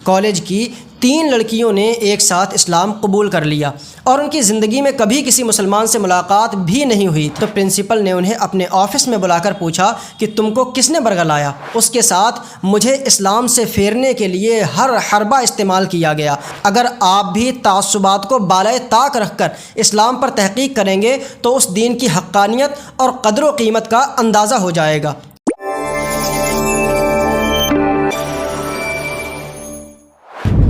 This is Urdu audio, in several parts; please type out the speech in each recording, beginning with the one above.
کالج کی 3 لڑکیوں نے ایک ساتھ اسلام قبول کر لیا اور ان کی زندگی میں کبھی کسی مسلمان سے ملاقات بھی نہیں ہوئی، تو پرنسپل نے انہیں اپنے آفس میں بلا کر پوچھا کہ تم کو کس نے برگلایا؟ اس کے ساتھ مجھے اسلام سے پھیرنے کے لیے ہر حربہ استعمال کیا گیا۔ اگر آپ بھی تعصبات کو بالائے طاق رکھ کر اسلام پر تحقیق کریں گے تو اس دین کی حقانیت اور قدر و قیمت کا اندازہ ہو جائے گا۔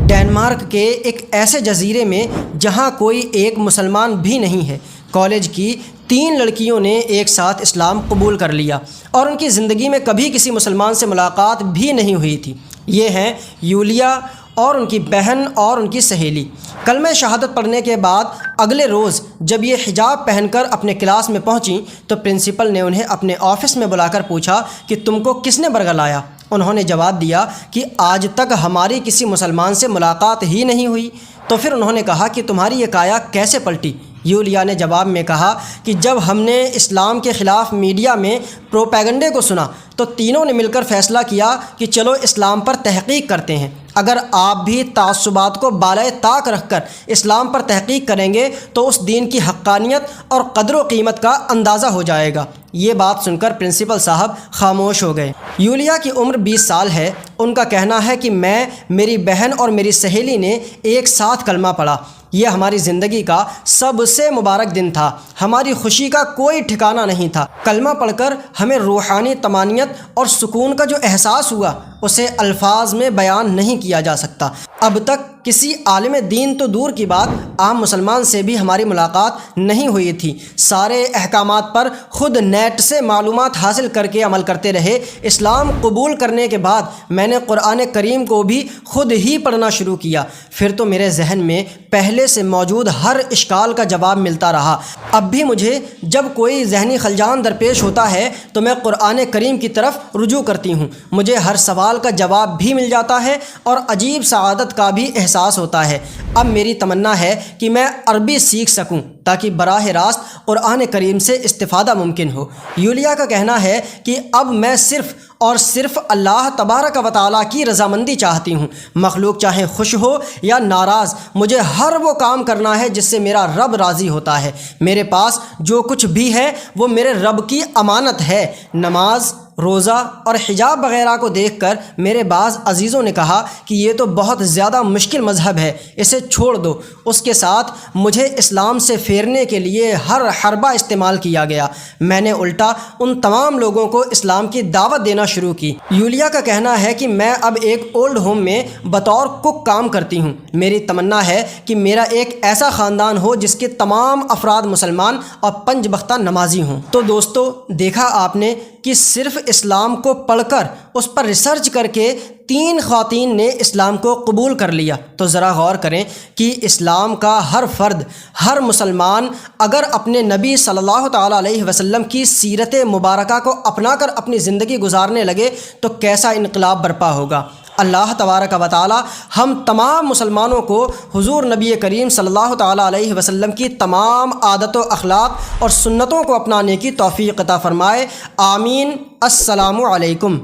ڈنمارک کے ایک ایسے جزیرے میں جہاں کوئی ایک مسلمان بھی نہیں ہے، کالج کی 3 لڑکیوں نے ایک ساتھ اسلام قبول کر لیا اور ان کی زندگی میں کبھی کسی مسلمان سے ملاقات بھی نہیں ہوئی تھی۔ یہ ہیں یولیا اور ان کی بہن اور ان کی سہیلی۔ کلمہ شہادت پڑھنے کے بعد اگلے روز جب یہ حجاب پہن کر اپنے کلاس میں پہنچیں تو پرنسپل نے انہیں اپنے آفس میں بلا کر پوچھا کہ تم کو کس نے برگلایا؟ انہوں نے جواب دیا کہ آج تک ہماری کسی مسلمان سے ملاقات ہی نہیں ہوئی۔ تو پھر انہوں نے کہا کہ تمہاری یہ کایا کیسے پلٹی؟ یولیا نے جواب میں کہا کہ جب ہم نے اسلام کے خلاف میڈیا میں پروپیگنڈے کو سنا تو تینوں نے مل کر فیصلہ کیا کہ چلو اسلام پر تحقیق کرتے ہیں۔ اگر آپ بھی تعصبات کو بالائے طاق رکھ کر اسلام پر تحقیق کریں گے تو اس دین کی حقانیت اور قدر و قیمت کا اندازہ ہو جائے گا۔ یہ بات سن کر پرنسپل صاحب خاموش ہو گئے۔ یولیا کی عمر 20 سال ہے۔ ان کا کہنا ہے کہ میں، میری بہن اور میری سہیلی نے ایک ساتھ کلمہ پڑھا۔ یہ ہماری زندگی کا سب سے مبارک دن تھا۔ ہماری خوشی کا کوئی ٹھکانہ نہیں تھا۔ کلمہ پڑھ کر ہمیں روحانی طمانینت اور سکون کا جو احساس ہوا اسے الفاظ میں بیان نہیں کیا جا سکتا۔ اب تک کسی عالم دین تو دور کی بات، عام مسلمان سے بھی ہماری ملاقات نہیں ہوئی تھی۔ سارے احکامات پر خود نیٹ سے معلومات حاصل کر کے عمل کرتے رہے۔ اسلام قبول کرنے کے بعد میں نے قرآن کریم کو بھی خود ہی پڑھنا شروع کیا۔ پھر تو میرے ذہن میں پہلے سے موجود ہر اشکال کا جواب ملتا رہا۔ اب بھی مجھے جب کوئی ذہنی خلجان درپیش ہوتا ہے تو میں قرآن کریم کی طرف رجوع کرتی ہوں۔ مجھے ہر سوال کا جواب بھی مل جاتا ہے اور عجیب سعادت کا بھی احساس ہوتا ہے۔ اب میری تمنا ہے کہ میں عربی سیکھ سکوں تاکہ براہ راست قرآن کریم سے استفادہ ممکن ہو۔ یولیا کا کہنا ہے کہ اب میں صرف اور صرف اللہ تبارک و تعالیٰ کی رضامندی چاہتی ہوں۔ مخلوق چاہے خوش ہو یا ناراض، مجھے ہر وہ کام کرنا ہے جس سے میرا رب راضی ہوتا ہے۔ میرے پاس جو کچھ بھی ہے وہ میرے رب کی امانت ہے۔ نماز، روزہ اور حجاب وغیرہ کو دیکھ کر میرے بعض عزیزوں نے کہا کہ یہ تو بہت زیادہ مشکل مذہب ہے، اسے چھوڑ دو۔ اس کے ساتھ مجھے اسلام سے پھیرنے کے لیے ہر حربہ استعمال کیا گیا۔ میں نے الٹا ان تمام لوگوں کو اسلام کی دعوت دینا شروع کی۔ یولیا کا کہنا ہے کہ میں اب ایک اولڈ ہوم میں بطور کک کام کرتی ہوں۔ میری تمنا ہے کہ میرا ایک ایسا خاندان ہو جس کے تمام افراد مسلمان اور 5 وقتہ نمازی ہوں۔ تو دوستو، دیکھا آپ نے کہ صرف اسلام کو پڑھ کر اس پر ریسرچ کر کے 3 خواتین نے اسلام کو قبول کر لیا۔ تو ذرا غور کریں کہ اسلام کا ہر فرد، ہر مسلمان اگر اپنے نبی صلی اللہ تعالیٰ علیہ وسلم کی سیرت مبارکہ کو اپنا کر اپنی زندگی گزارنے لگے تو کیسا انقلاب برپا ہوگا۔ اللہ تبارک و تعالی ہم تمام مسلمانوں کو حضور نبی کریم صلی اللہ تعالیٰ علیہ وسلم کی تمام عادت و اخلاق اور سنتوں کو اپنانے کی توفیق عطا فرمائے۔ آمین۔ السلام علیکم۔